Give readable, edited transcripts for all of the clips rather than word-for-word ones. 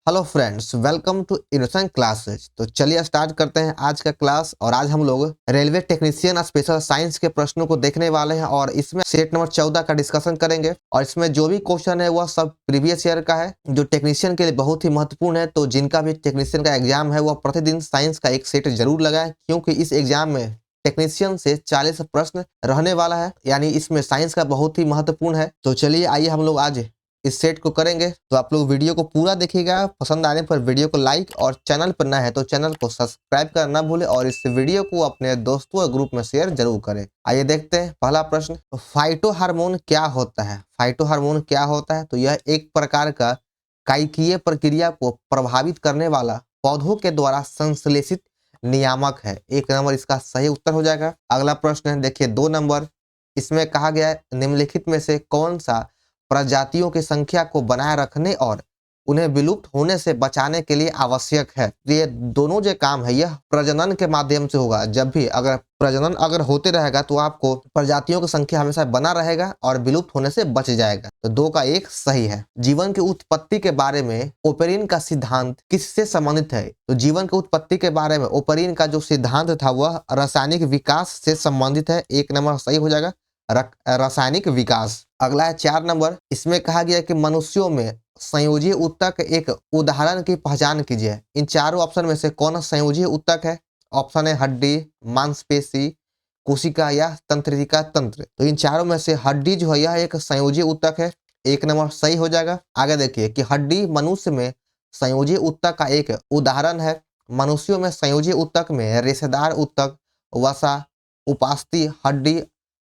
Hello friends, welcome to innocent classes. तो चलिए start करते हैं आज का क्लास। और आज हम लोग रेलवे टेक्नीशियन स्पेशल साइंस के प्रश्नों को देखने वाले हैं और इसमें सेट नंबर 14 का डिस्कशन करेंगे। और इसमें जो भी क्वेश्चन है वह सब प्रीवियस ईयर का है, जो टेक्नीशियन के लिए बहुत ही महत्वपूर्ण है। तो जिनका भी टेक्नीशियन का एग्जाम है वह प्रतिदिन साइंस का एक सेट जरूर लगाए, क्योंकि इस एग्जाम में टेक्नीशियन से 40 प्रश्न रहने वाला है, यानी इसमें साइंस का बहुत ही महत्वपूर्ण है। तो चलिए आइए हम लोग आज इस सेट को करेंगे। तो आप लोग वीडियो को पूरा देखिएगा, पसंद आने पर वीडियो को लाइक, और चैनल पर नया है तो चैनल को सब्सक्राइब करना ना भूले, और इस वीडियो को अपने दोस्तों और ग्रुप में शेयर जरूर करें। आइए देखते हैं पहला प्रश्न। फाइटो हार्मोन क्या होता है? फाइटो हार्मोन क्या होता है? तो यह एक प्रकार का काइकीय प्रक्रिया को प्रभावित करने वाला पौधों के द्वारा संश्लेषित नियामक है। 1 नंबर इसका सही उत्तर हो जाएगा। अगला प्रश्न है, देखिए 2 नंबर। इसमें कहा गया है निम्नलिखित में से कौन सा प्रजातियों की संख्या को बनाए रखने और उन्हें विलुप्त होने से बचाने के लिए आवश्यक है? ये दोनों जो काम है यह प्रजनन के माध्यम से होगा। जब भी अगर प्रजनन होते रहेगा तो आपको प्रजातियों की संख्या हमेशा बना रहेगा और विलुप्त होने से बच जाएगा। तो 2 का 1 सही है। जीवन की उत्पत्ति के बारे में ओपेरिन का सिद्धांत किससे संबंधित है? तो जीवन की उत्पत्ति के बारे में ओपेरिन का जो सिद्धांत था वह रासायनिक विकास से संबंधित है। 1 नंबर सही हो जाएगा, रासायनिक विकास। अगला है 4 नंबर। इसमें कहा गया कि मनुष्यों में संयोजी ऊतक एक उदाहरण की पहचान कीजिए। इन चारों ऑप्शन में से कौन संयोजी ऊतक है? ऑप्शन है हड्डी, मांसपेशी, कोशिका या तंत्रिका तंत्र। तो इन चारों में से हड्डी जो है यह एक संयोजी ऊतक है। 1 नंबर सही हो जाएगा। आगे देखिए कि हड्डी मनुष्य में संयोजी ऊतक का एक उदाहरण है। मनुष्यों में संयोजी ऊतक में रेशेदार ऊतक, वसा, उपास्थि, हड्डी,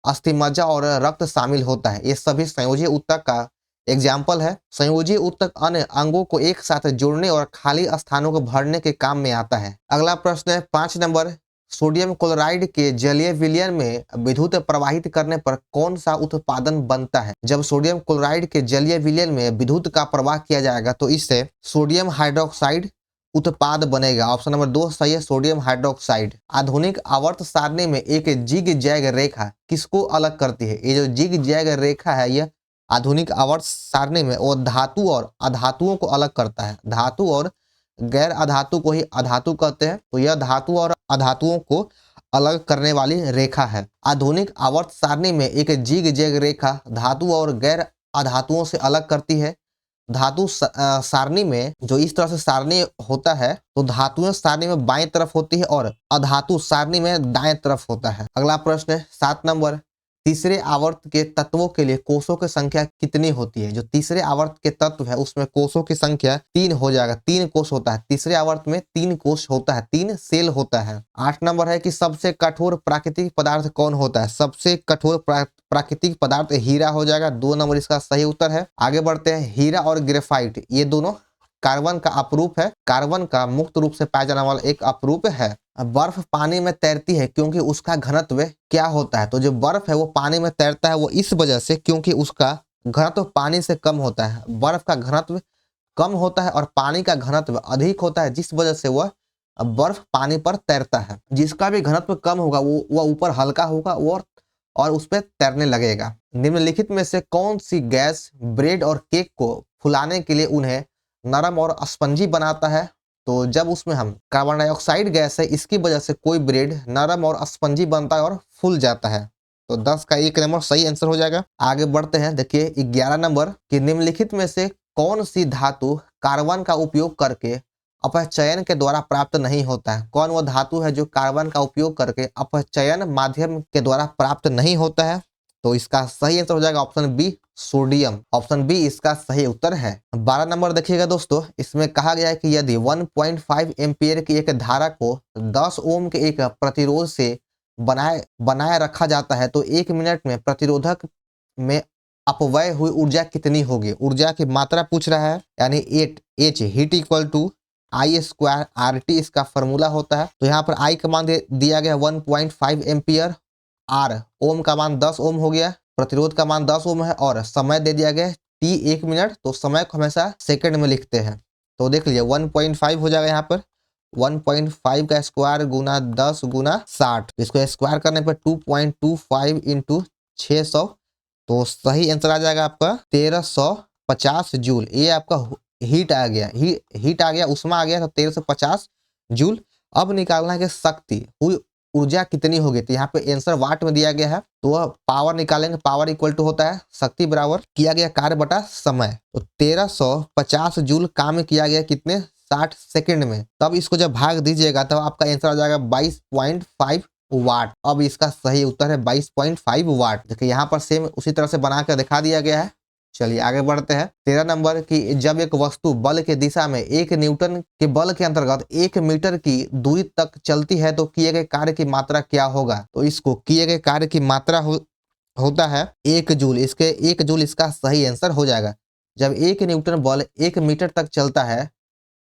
अस्थिमज्जा और रक्त शामिल होता है। ये सभी संयोजी ऊतक का एग्जाम्पल है। संयोजी ऊतक अन्य अंगों को एक साथ जोड़ने और खाली स्थानों को भरने के काम में आता है। अगला प्रश्न है 5 नंबर। सोडियम क्लोराइड के जलीय विलयन में विद्युत प्रवाहित करने पर कौन सा उत्पादन बनता है? जब सोडियम क्लोराइड के जलीय विलयन में विद्युत का प्रवाह किया जाएगा तो इससे सोडियम हाइड्रोक्साइड उत्पाद बनेगा। ऑप्शन नंबर 2 सही है, सोडियम हाइड्रोक्साइड। आधुनिक आवर्त सारणी में एक जिग जैग रेखा किसको अलग करती है? ये जो जिग जैग रेखा है यह आधुनिक आवर्त सारणी में वो धातु और अधातुओं को अलग करता है। धातु और गैर अधातु को ही अधातु कहते हैं। तो यह धातु और अधातुओं को अलग करने वाली रेखा है। आधुनिक आवर्त सारणी में एक जिग जैग रेखा धातु और गैर अधातुओं से अलग करती है। धातु सारणी में जो इस तरह से सारणी होता है तो धातुएं सारणी में बाएं तरफ होती है और अधातु सारणी में दाएं तरफ होता है। अगला प्रश्न है 7 नंबर। तीसरे आवर्त के तत्वों के लिए कोषों की संख्या कितनी होती है? जो तीसरे आवर्त के तत्व है उसमें कोषों की संख्या 3 हो जाएगा। 3 कोष होता है। तीसरे आवर्त में 3 कोष होता है, 3 सेल होता है। 8 नंबर है कि सबसे कठोर प्राकृतिक पदार्थ कौन होता है? सबसे कठोर प्राकृतिक पदार्थ हीरा हो जाएगा। 2 नंबर इसका सही उत्तर है। आगे बढ़ते हैं। हीरा और ग्रेफाइट ये दोनों कार्बन का अपरूप है। कार्बन का मुक्त रूप से पाया जाने वाला एक अपरूप है। बर्फ पानी में तैरती है क्योंकि उसका घनत्व क्या होता है? तो जो बर्फ है वो पानी में तैरता है वो इस वजह से क्योंकि उसका घनत्व पानी से कम होता है। बर्फ का घनत्व कम होता है और पानी का घनत्व अधिक होता है, जिस वजह से वह बर्फ पानी पर तैरता है। जिसका भी घनत्व कम होगा वह ऊपर हल्का होगा और उस पर तैरने लगेगा। निम्नलिखित में से कौन सी गैस ब्रेड और केक को फुलाने के लिए उन्हें नरम और स्पंजी बनाता है? तो जब उसमें हम कार्बन डाइऑक्साइड गैस है, इसकी वजह से कोई ब्रेड नरम और स्पंजी बनता है और फूल जाता है। तो 10 का 1 नंबर सही आंसर हो जाएगा। आगे बढ़ते हैं। देखिए 11 नंबर कि निम्नलिखित में से कौन सी धातु कार्बन का उपयोग करके अपचयन के द्वारा प्राप्त नहीं होता है? कौन वो धातु है जो कार्बन का उपयोग करके अपचयन माध्यम के द्वारा प्राप्त नहीं होता है? तो इसका सही आंसर हो जाएगा option B, sodium. Option B इसका सही उत्तर है। 12 नंबर देखिएगा दोस्तों। इसमें कहा गया है कि यदि 1.5 एम्पियर की एक धारा को 10 ओम के एक प्रतिरोध से बनाए रखा जाता है तो 1 मिनट में प्रतिरोधक में अपव्यय हुई ऊर्जा कितनी होगी? ऊर्जा की मात्रा पूछ रहा है, यानी H heat equal to I square RT इसका फॉर्मूला होता है। तो यहाँ पर आई का मान दिया गया 1.5 एम्पियर, आर ओम का मान 10 ओम हो गया, प्रतिरोध का मान 10 ओम है और समय दे दिया गया T 1 मिनट। तो समय को हमेशा सेकंड में लिखते हैं। तो देख लीजिए 1.5 हो जाएगा यहाँ पर 1.5 का स्क्वायर गुना 10 गुना 60। इसको स्क्वायर करने पर 2.25 इंटू 600। तो सही आंसर आ जाएगा आपका 1350 जूल। ये आपका हीट आ गया, हीट आ गया, उष्मा आ गया, तो 1350 जूल। अब निकालना है कि शक्ति ऊर्जा कितनी होगी, तो यहाँ पे आंसर वाट में दिया गया है, तो वह पावर निकालेंगे, पावर इक्वल टू होता है शक्ति बराबर किया गया कार्य बटा समय। तो 1350 जूल काम किया गया कितने 60 सेकंड में, तब इसको जब भाग दीजिएगा तब आपका आंसर आ जाएगा 22.5 वाट। अब इसका सही उत्तर है 22.5 वाट। देखिए यहाँ पर सेम उसी तरह से बना कर दिखा दिया गया है। चलिए आगे बढ़ते हैं। 13 नंबर की, जब एक वस्तु बल के दिशा में 1 न्यूटन के बल के अंतर्गत 1 मीटर की दूरी तक चलती है तो किए गए कार्य की मात्रा क्या होगा। तो इसको किए गए कार्य की मात्रा होता है 1 जूल। इसके 1 जूल इसका सही आंसर हो जाएगा। जब 1 न्यूटन बल 1 मीटर तक चलता है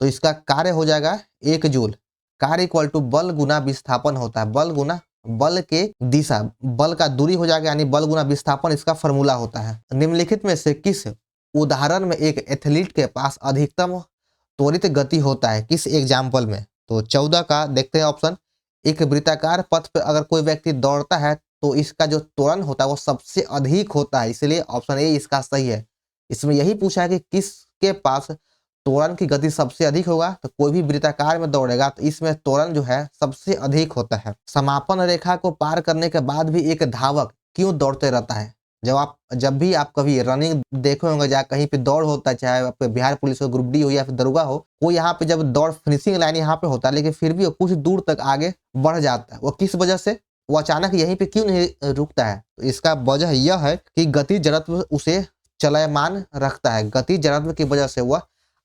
तो इसका कार्य हो जाएगा 1 जूल। कार्य इक्वल टू बल गुना विस्थापन होता है, बल गुना बल के दिशा, बल का दूरी हो जाएगा, यानी बल गुना विस्थापन इसका फॉर्मूला होता है। निम्नलिखित में से किस उदाहरण में एक एथलीट के पास अधिकतम त्वरित गति होता है, किस एग्जाम्पल में। तो 14 का देखते हैं ऑप्शन। एक वृत्ताकार पथ पर अगर कोई व्यक्ति दौड़ता है तो इसका जो त्वरण होता है वो सबसे अधिक होता है, इसलिए ऑप्शन ए इसका सही है। इसमें यही पूछा है कि किसके पास त्वरण की गति सबसे अधिक होगा, तो कोई भी वृत्ताकार में दौड़ेगा तो इसमें त्वरण जो है सबसे अधिक होता है। समापन रेखा को पार करने के बाद भी एक धावक क्यों दौड़ते रहता है। जब भी आप कभी रनिंग देखे होंगे, या कहीं पे दौड़ होता है, चाहे आपके बिहार पुलिस हो, ग्रुप डी हो या फिर दरोगा हो, वो यहाँ पे जब दौड़ फिनिशिंग लाइन यहाँ पे होता है, लेकिन फिर भी वो कुछ दूर तक आगे बढ़ जाता है। वो किस वजह से, वो अचानक यहीं पे क्यों नहीं रुकता है। तो इसका वजह यह है कि गति जड़त्व उसे चलयमान रखता है, गति जड़त्व की वजह से वह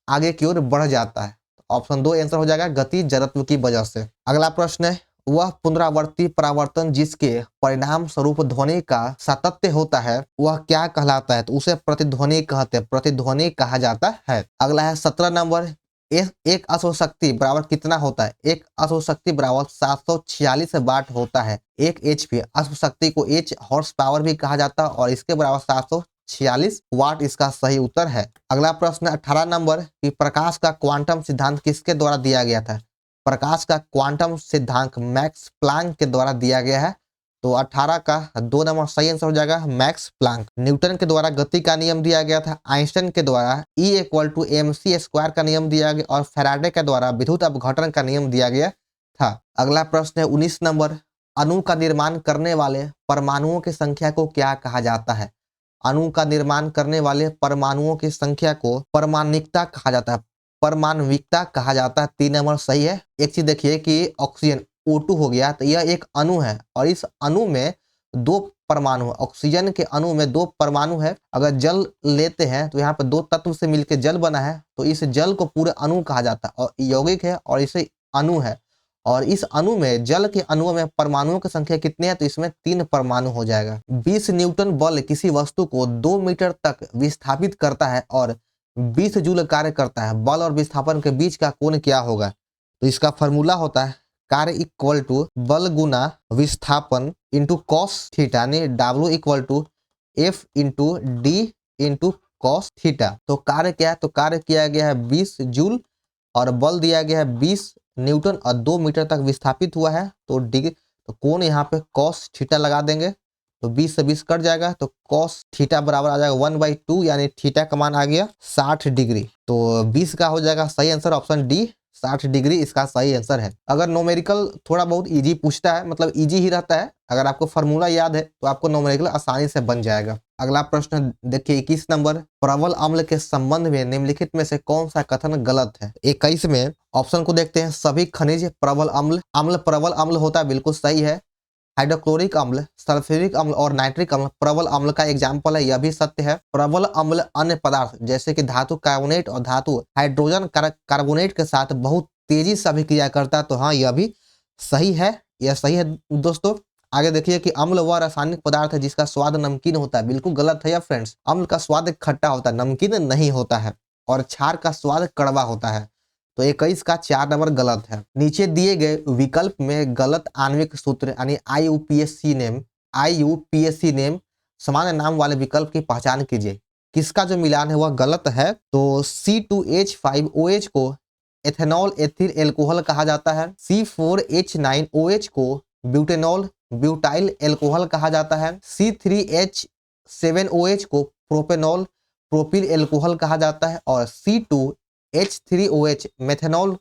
आगे की ओर बढ़ जाता है। ऑप्शन 2 आंसर हो जाएगा, गति जड़त्व की वजह से। अगला प्रश्न है, वह पुनरावर्ती परावर्तन जिसके परिणाम स्वरूप ध्वनि का सातत्य होता है वह क्या कहलाता है। तो उसे प्रतिध्वनि कहते हैं, प्रतिध्वनि कहा जाता है। अगला है 17 नंबर, एक अश्वशक्ति बराबर कितना होता है। एक अश्वशक्ति बराबर 746 वाट होता है। 1 HP अश्वशक्ति को H हॉर्स पावर भी कहा जाता है और इसके बराबर 746 वाट इसका सही उत्तर है। अगला प्रश्न 18 नंबर कि प्रकाश का क्वांटम सिद्धांत किसके द्वारा दिया गया था। प्रकाश का क्वांटम सिद्धांत मैक्स प्लांक के द्वारा दिया गया है। तो 18 का 2 नंबर सही आंसर हो जाएगा मैक्स प्लांक। न्यूटन के द्वारा गति का नियम दिया गया था। आइंस्टाइन के द्वारा E = mc² का नियम दिया गया और फैराडे के द्वारा विद्युत अपघटन का नियम दिया गया था। अगला प्रश्न है 19 नंबर, अणु का निर्माण करने वाले परमाणुओं की संख्या को क्या कहा जाता है। अणु का निर्माण करने वाले परमाणुओं की संख्या को परमाणुकता कहा जाता है, परमाणविकता कहा जाता है। 3 नंबर सही है। एक चीज देखिए कि ऑक्सीजन O2 हो गया, तो यह एक अणु है और इस अणु में 2 परमाणु है। ऑक्सीजन के अणु में 2 परमाणु है। अगर जल लेते हैं तो यहाँ पर 2 तत्व से मिलकर जल बना है, तो इस जल को पूरे अणु कहा जाता है और यौगिक है और इसे अणु है। और इस अणु में, जल के अणुओं में परमाणुओं की संख्या कितनी है, तो इसमें 3 परमाणु हो जाएगा। 20 न्यूटन बल किसी वस्तु को 2 मीटर तक विस्थापित करता है और 20 जूल कार्य करता है। बल और विस्थापन के बीच का कोण क्या होगा। तो इसका फॉर्मूला होता है कार्य इक्वल टू बल गुना विस्थापन इंटू कॉस थीटा, यानी W = F × D × cos theta. तो कार्य क्या है, तो कार्य किया गया है 20 जूल और बल दिया गया है 20 न्यूटन और 2 मीटर तक विस्थापित हुआ है। तो डिग्री, तो कोण यहाँ पे कॉस थीटा लगा देंगे, तो 20 से 20 कट जाएगा, तो कॉस थीटा बराबर आ जाएगा 1/2, यानी थीटा का मान आ गया 60 डिग्री। तो 20 का हो जाएगा सही आंसर ऑप्शन डी, 60 डिग्री इसका सही आंसर है। अगर नोमेरिकल थोड़ा बहुत इजी पूछता है, मतलब इजी ही रहता है, अगर आपको फॉर्मूला याद है तो आपको नोमेरिकल आसानी से बन जाएगा। अगला प्रश्न देखिए 21 नंबर, प्रबल अम्ल के संबंध में निम्नलिखित में से कौन सा कथन गलत है। 21 में ऑप्शन को देखते हैं। सभी खनिज प्रबल अम्ल प्रबल अम्ल होता है, बिल्कुल सही है। हाइड्रोक्लोरिक अम्ल, सल्फ्यूरिक अम्ल और नाइट्रिक अम्ल प्रबल अम्ल का एग्जाम्पल है, यह भी सत्य है। प्रबल अम्ल अन्य पदार्थ जैसे कि धातु कार्बोनेट और धातु हाइड्रोजन कार्बोनेट के साथ बहुत तेजी से अभिक्रिया करता है, तो हाँ यह भी सही है, यह सही है दोस्तों। आगे देखिए कि अम्ल वह रासायनिक पदार्थ है जिसका स्वाद नमकीन होता है, बिल्कुल गलत है फ्रेंड्स। अम्ल का स्वाद खट्टा होता है, नमकीन नहीं होता है। और क्षार का स्वाद कड़वा होता है। तो 21 का 4 नंबर गलत है। नीचे दिए गए विकल्प में गलत आणविक सूत्र यानी IUPAC नेम समान नाम वाले विकल्प की पहचान कीजिए। किसका जो मिलान है वह गलत है। तो C2H5OH को एथेनॉल एथिल एल्कोहल कहा जाता है। C4H9OH को ब्यूटेनॉल ब्यूटाइल एल्कोहल कहा जाता है। C3H7OH को प्रोपेनॉल प्रोपिल एल्कोहल कहा जाता है और H3OH मेथेनॉल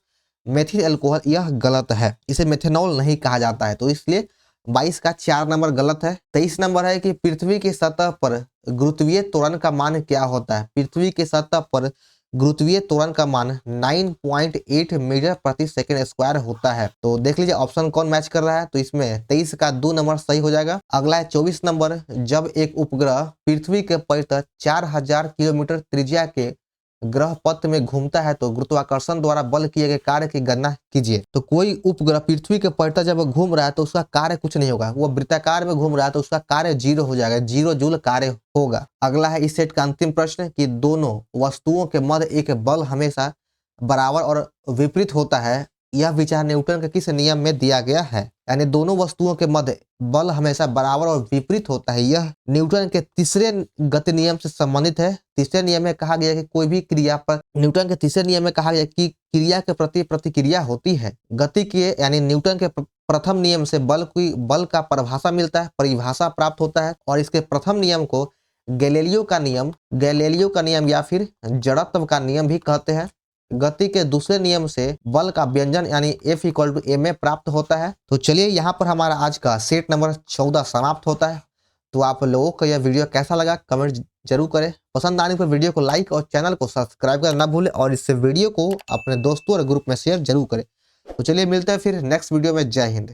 मेथिल अल्कोहल यह गलत है, इसे मेथेनॉल नहीं कहा जाता है। तो इसलिए 22 का 4 नंबर गलत है। 23 नंबर है कि पृथ्वी की सतह पर गुरुत्वीय त्वरण का मान क्या होता है। पृथ्वी की सतह पर गुरुत्वीय त्वरण का मान 9.8 मीटर प्रति सेकंड स्क्वायर होता है। तो देख लीजिए ऑप्शन कौन मैच कर रहा है। तो इसमें 23 का 2 नंबर सही हो जाएगा। अगला है 24 नंबर, जब एक उपग्रह पृथ्वी के परितः 4000 किलोमीटर त्रिज्या के ग्रह पथ में घूमता है तो गुरुत्वाकर्षण द्वारा बल किए गए कार्य की गणना कीजिए। तो कोई उपग्रह पृथ्वी के परितः जब घूम रहा है तो उसका कार्य कुछ नहीं होगा, वो वृत्ताकार में घूम रहा है तो उसका कार्य 0 हो जाएगा, 0 जूल कार्य होगा। अगला है इस सेट का अंतिम प्रश्न कि दोनों वस्तुओं के मध्य एक बल हमेशा बराबर और विपरीत होता है, यह विचार न्यूटन के किस नियम में दिया गया है। यानी दोनों वस्तुओं के मध्य बल हमेशा बराबर और विपरीत होता है, यह न्यूटन के तीसरे गति नियम से संबंधित है। तीसरे नियम में कहा गया कि कोई भी क्रिया पर, न्यूटन के तीसरे नियम में कहा गया कि क्रिया के प्रति प्रतिक्रिया होती है। गति के यानी न्यूटन के प्रथम नियम से बल का परिभाषा प्राप्त होता है और इसके प्रथम नियम को गैलीलियो का नियम या फिर जड़त्व का नियम भी कहते हैं। गति के दूसरे नियम से बल का व्यंजन यानी F = ma प्राप्त होता है। तो चलिए यहाँ पर हमारा आज का सेट नंबर 14 समाप्त होता है। तो आप लोगों को यह वीडियो कैसा लगा कमेंट जरूर करें। पसंद आने पर वीडियो को लाइक और चैनल को सब्सक्राइब करना ना भूलें और इस वीडियो को अपने दोस्तों और ग्रुप में शेयर जरूर करें। तो चलिए मिलते हैं फिर नेक्स्ट वीडियो में। जय हिंद।